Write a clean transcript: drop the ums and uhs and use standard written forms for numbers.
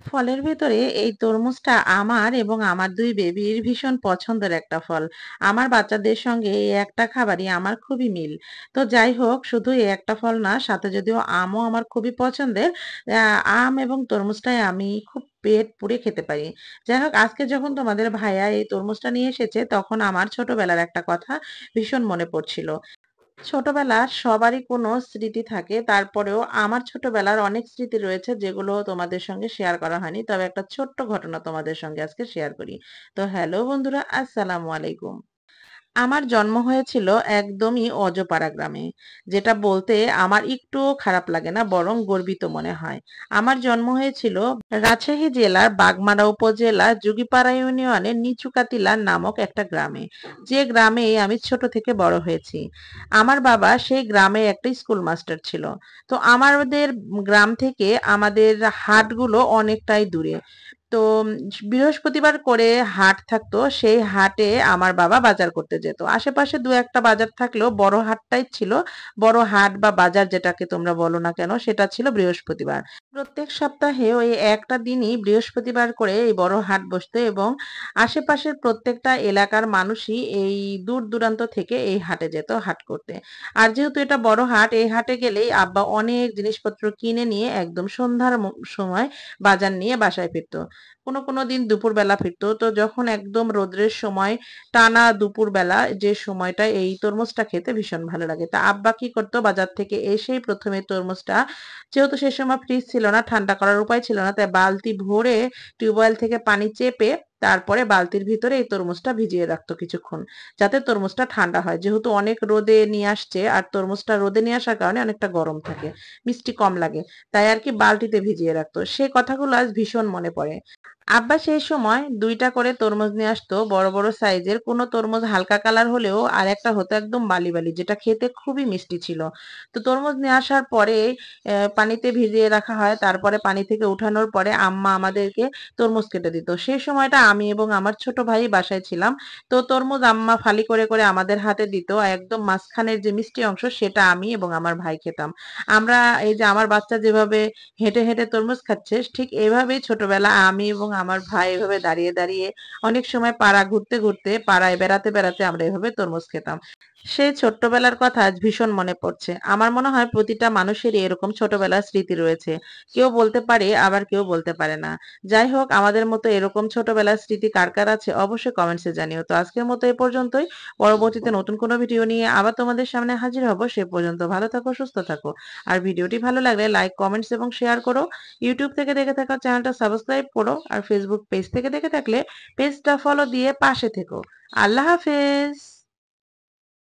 ফলের ভেতরে এই তরমুজটা আমার এবং আমার ২ বেবির ভীষণ পছন্দের একটা ফল। আমার বাচ্চাদের সঙ্গে এই একটা খাবারই আমার খুবই মিল। তো যাই হোক, শুধু এই একটা ফল না, সাথে যদিও আমও আমার খুবই পছন্দের। আ আম এবং তরমুজটাই আমি খুব পেট পুরে খেতে পারি। যাই হোক, আজকে যখন তোমাদের ভাইয়া এই তরমুজটা নিয়ে এসেছে, তখন আমার ছোটবেলার একটা কথা ভীষণ মনে পড়ছিল। ছোটবেলার সবারই কোনো স্মৃতি থাকে। তারপরেও আমার ছোটবেলার অনেক স্মৃতি রয়েছে যেগুলো তোমাদের সঙ্গে শেয়ার করা হয়নি। তবে একটা ছোট্ট ঘটনা তোমাদের সঙ্গে আজকে শেয়ার করি। তো হ্যালো বন্ধুরা, আসসালামু আলাইকুম। আমার জন্ম হয়েছিল একদমই অজপাড়া গ্রামে। যেটা বলতে আমার একটুও খারাপ লাগে না, বরং গর্বিত মনে হয়। আমার জন্ম হয়েছিল রাজশাহী জেলার বাগমারা উপজেলা যোগীপাড়া ইউনিয়নের নিচুকাতিলা নামক একটা গ্রামে। যে গ্রামে আমি ছোট থেকে বড় হয়েছি। আমার বাবা সেই গ্রামে একটা স্কুল মাস্টার ছিল। তো আমাদের গ্রাম থেকে আমাদের হাটগুলো অনেকটাই দূরে। তো বৃহস্পতিবার করে হাট থাকতো, সেই হাটে আমার বাবা বাজার করতে যেত। আশেপাশে দু একটা বাজার থাকলেও বড় হাটটাই ছিল। বড় হাট বা বাজার যেটাকে তোমরা বলো না কেন, সেটা ছিল বৃহস্পতিবার। প্রত্যেক সপ্তাহে ওই একটা দিনই বৃহস্পতিবার করে এই বড় হাট বসতো, এবং আশেপাশের প্রত্যেকটা এলাকার মানুষই এই দূর দূরান্ত থেকে এই হাটে যেত হাট করতে। আর যেহেতু এটা বড় হাট, এই হাটে গেলেই আব্বা অনেক জিনিসপত্র কিনে নিয়ে একদম সন্ধ্যার সময় বাজার নিয়ে বাসায় ফিরতো। কোনো দিন দুপুরবেলা ফিরতো। তো যখন একদম রোদ্রের সময়, টানা দুপুরবেলা যে সময়টা, এই তরমুজটা খেতে ভীষণ ভালো লাগে। তা আব্বা কি করতো, বাজার থেকে এসেই প্রথমে তরমুজটা, যেহেতু সে সময় ফ্রিজ ছিল না, ঠান্ডা করার উপায় ছিল না, তাই বালতি ভরে টিউবওয়েল থেকে পানি চেপে তারপরে বালতির ভিতরে এই তরমুজটা ভিজিয়ে রাখতো কিছুক্ষণ, যাতে তরমুজটা ঠান্ডা হয়। যেহেতু অনেক রোদে নিয়ে আসছে, আর তরমুজটা রোদে নিয়ে আসার কারণে অনেকটা গরম থাকে, মিষ্টি কম লাগে, তাই আর কি বালতিতে ভিজিয়ে রাখতো। সে কথাগুলো আজ ভীষণ মনে পড়ে। আব্বা সেই সময় ২টা করে তরমুজ নিয়ে আসতো, বড় বড় সাইজের। কোনো তরমুজ হালকা কালার হলেও আর একটা হতো একদম বালি বালি, যেটা খেতে খুবই মিষ্টি ছিল। তো তরমুজ নিয়ে আসার পরে পানিতে ভিজিয়ে রাখা হয়। তারপরে পানি থেকে উঠানোর পরে আম্মা আমাদেরকে তরমুজ কেটে দিত। সেই সময়টা আমি এবং আমার ছোট ভাই বাসায় ছিলাম। তো তরমুজ আম্মা ফালি করে করে আমাদের হাতে দিত। একদম মাঝখানের যে মিষ্টি অংশ, সেটা আমি এবং আমার ভাই খেতাম। আমরা, এই যে আমার বাচ্চা যেভাবে হেঁটে হেঁটে তরমুজ খাচ্ছে, ঠিক এভাবেই ছোটবেলা আমি এবং আমার ভাই এভাবে দাঁড়িয়ে দাঁড়িয়ে, অনেক সময় পাড়া ঘুরতে ঘুরতে, পাড়ায় বেড়াতে বেড়াতে আমরা এভাবে তরমুজ খেতাম। সেই ছোট্টবেলার কথা আজ ভীষণ মনে পড়ছে। আমার মনে হয় প্রতিটা মানুষেরই এরকম ছোটবেলার স্মৃতি রয়েছে। কেউ বলতে পারে, আবার কেউ বলতে পারে না। যাই হোক, আমাদের মতো এরকম ছোটবেলার স্মৃতি কার কার আছে অবশ্যই কমেন্টসে জানিও। তো আজকের মতো এ পর্যন্তই। পরবর্তীতে নতুন কোনো ভিডিও নিয়ে আবার তোমাদের সামনে হাজির হব। সে পর্যন্ত ভালো থাকো, সুস্থ থাকো। আর ভিডিওটি ভালো লাগলে লাইক, কমেন্টস এবং শেয়ার করো। ইউটিউব থেকে দেখে থাকা চ্যানেলটা সাবস্ক্রাইব করো, আর ফেসবুক পেজ থেকে দেখে থাকলে পেজটা ফলো দিয়ে পাশে থেকো। আল্লাহ হাফেজ।